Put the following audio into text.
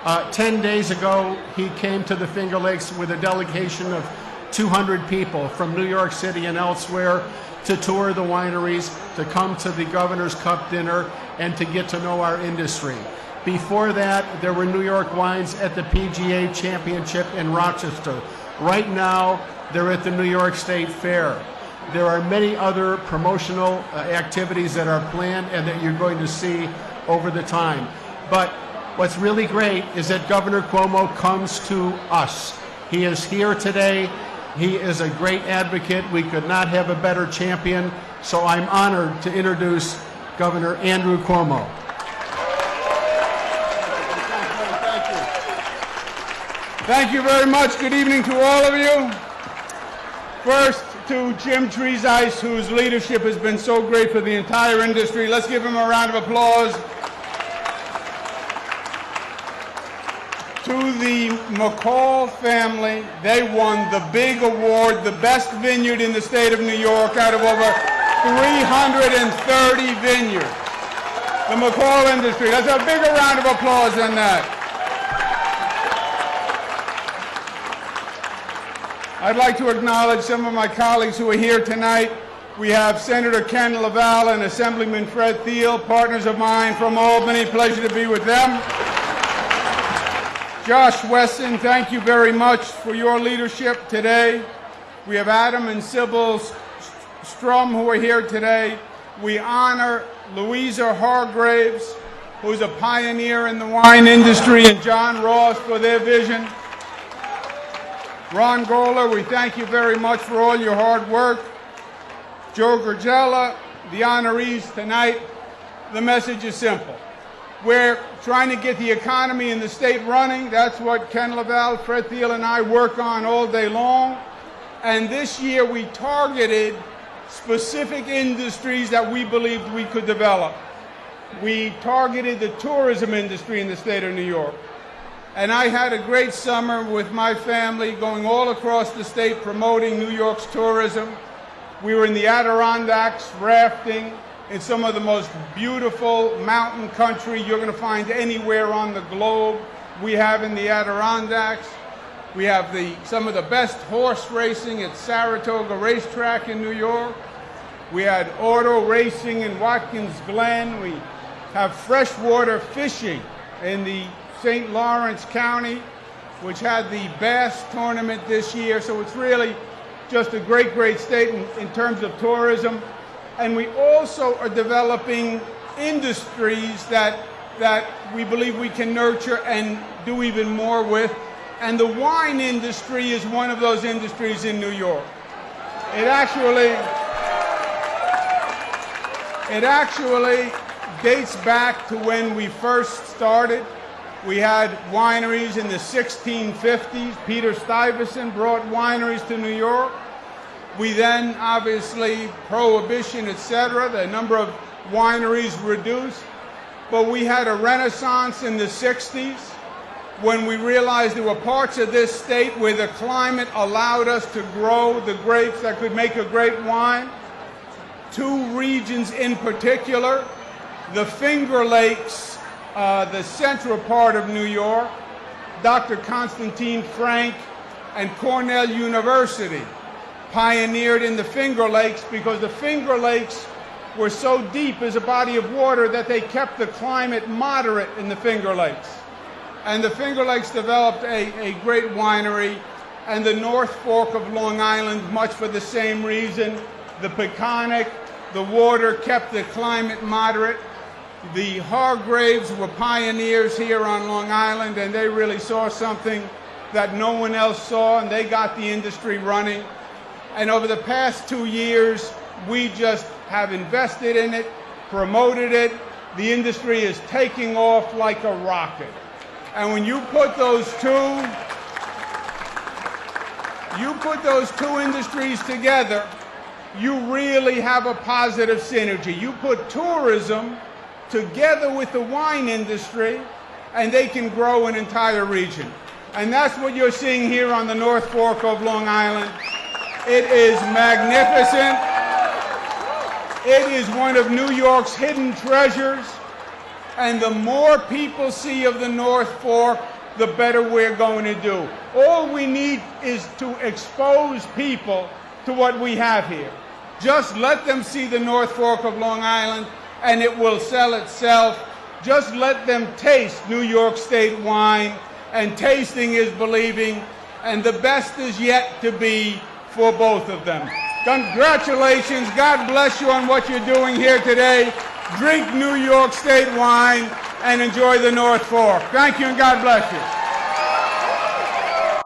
10 days ago, he came to the Finger Lakes with a delegation of 200 people from New York City and elsewhere to tour the wineries, to come to the Governor's Cup dinner, and to get to know our industry. Before that, there were New York wines at the PGA Championship in Rochester. Right now, they're at the New York State Fair. There are many other promotional activities that are planned and that you're going to see over the time. But what's really great is that Governor Cuomo comes to us. He is here today. He is a great advocate. We could not have a better champion. So I'm honored to introduce Governor Andrew Cuomo. Thank you very much. Good evening to all of you. First, to Jim Treesice, whose leadership has been so great for the entire industry. Let's give him a round of applause. To the McCall family, they won the big award, the best vineyard in the state of New York out of over 330 vineyards. The McCall industry. That's a bigger round of applause than that. I'd like to acknowledge some of my colleagues who are here tonight. We have Senator Ken LaValle and Assemblyman Fred Thiel, partners of mine from Albany. Pleasure to be with them. Josh Wesson, thank you very much for your leadership today. We have Adam and Sybil Strum who are here today. We honor Louisa Hargraves, who's a pioneer in the wine industry, and John Ross for their vision. Ron Goller, we thank you very much for all your hard work. Joe Gurgella, the honorees tonight. The message is simple. We're trying to get the economy in the state running. That's what Ken LaValle, Fred Thiel, and I work on all day long. And this year we targeted specific industries that we believed we could develop. We targeted the tourism industry in the state of New York. And I had a great summer with my family going all across the state promoting New York's tourism. We were in the Adirondacks rafting in some of the most beautiful mountain country you're going to find anywhere on the globe. We have in the Adirondacks. We have some of the best horse racing at Saratoga Racetrack in New York. We had auto racing in Watkins Glen. We have freshwater fishing in the St. Lawrence County, which had the bass tournament this year. So it's really just a great, great state in terms of tourism. And we also are developing industries that we believe we can nurture and do even more with. And the wine industry is one of those industries in New York. It actually dates back to when we first started. We had wineries in the 1650s. Peter Stuyvesant brought wineries to New York. We then, obviously, prohibition, etc., the number of wineries reduced. But we had a renaissance in the 60s when we realized there were parts of this state where the climate allowed us to grow the grapes that could make a great wine. Two regions in particular, the Finger Lakes, the central part of New York, Dr. Constantine Frank and Cornell University pioneered in the Finger Lakes because the Finger Lakes were so deep as a body of water that they kept the climate moderate in the Finger Lakes. And the Finger Lakes developed a great winery, and the North Fork of Long Island, much for the same reason. The Peconic, the water kept the climate moderate. The Hargraves were pioneers here on Long Island, and they really saw something that no one else saw, and they got the industry running. And over the past 2 years, we just have invested in it, promoted it. The industry is taking off like a rocket. And when you put those two industries together, you really have a positive synergy. You put tourism together with the wine industry, and they can grow an entire region. And that's what you're seeing here on the North Fork of Long Island. It is magnificent. It is one of New York's hidden treasures. And the more people see of the North Fork, the better we're going to do. All we need is to expose people to what we have here. Just let them see the North Fork of Long Island, and it will sell itself. Just let them taste New York State wine, and tasting is believing, and the best is yet to be for both of them. Congratulations. God bless you on what you're doing here today. Drink New York State wine and enjoy the North Fork. Thank you, and God bless you.